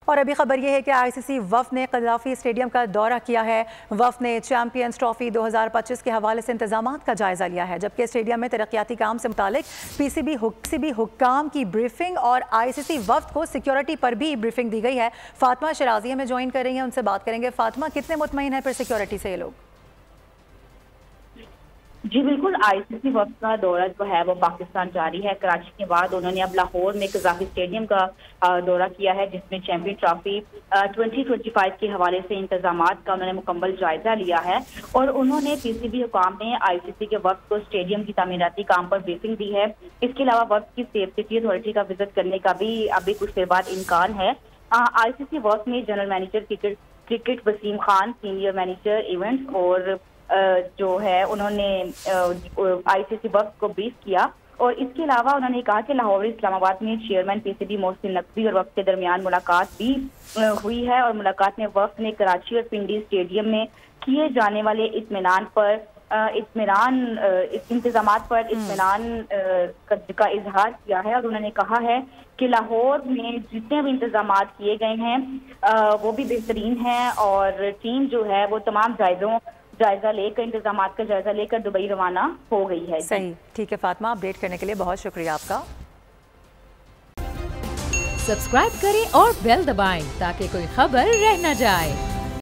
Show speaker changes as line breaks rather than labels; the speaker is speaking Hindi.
और अभी खबर यह है कि आईसीसी वफ़द ने कज़ाफ़ी स्टेडियम का दौरा किया है। वफ़द ने चैंपियंस ट्रॉफी 2025 के हवाले से इंतजामात का जायज़ा लिया है, जबकि स्टेडियम में तरक्याती काम से मुतालिक पीसीबी हुक्काम की ब्रीफिंग और आईसीसी वफ़द को सिक्योरिटी पर भी ब्रीफिंग दी गई है। फातिमा शराजी हमें ज्वाइन कर रही हैं, उनसे बात करेंगे। फातिमा, कितने मुतमईन है फिर सिक्योरिटी से ये लोग?
जी बिल्कुल, आईसीसी वफ़द का दौरा जो है वो पाकिस्तान जारी है। कराची के बाद उन्होंने अब लाहौर में कज़ाफ़ी स्टेडियम का दौरा किया है, जिसमें चैंपियन ट्रॉफी 2025 के हवाले से इंतजामात का उन्होंने मुकम्मल जायजा लिया है। और उन्होंने पीसीबी हुकाम ने आईसीसी के वफ़द को स्टेडियम की तामीराती काम पर ब्रीफिंग दी है। इसके अलावा वफ़द की सेफ्टी अथॉरिटी का विजिट करने का भी अभी कुछ देर बाद इम्कान है। आईसीसी वफ़द में general manager cricket Wasim Khan, senior manager events और जो है उन्होंने आईसीसी वफ़द को ब्रीफ किया। और इसके अलावा उन्होंने कहा कि लाहौर इस्लामाबाद में चेयरमैन पीसीबी मोहसिन नकवी और वफ़द के दरमियान मुलाकात भी हुई है। और मुलाकात में वफ़द ने कराची और पिंडी स्टेडियम में किए जाने वाले इंतजामात पर इत्मीनान का इजहार किया है। और उन्होंने कहा है कि लाहौर में जितने भी इंतजामात किए गए हैं वो भी बेहतरीन हैं और टीम जो है वो तमाम जायजा लेकर इंतजामात का जायजा लेकर दुबई रवाना हो गई है।
सही, ठीक है फातिमा, अपडेट करने के लिए बहुत शुक्रिया आपका।
सब्सक्राइब करें और बेल दबाएं ताकि कोई खबर रह न जाए।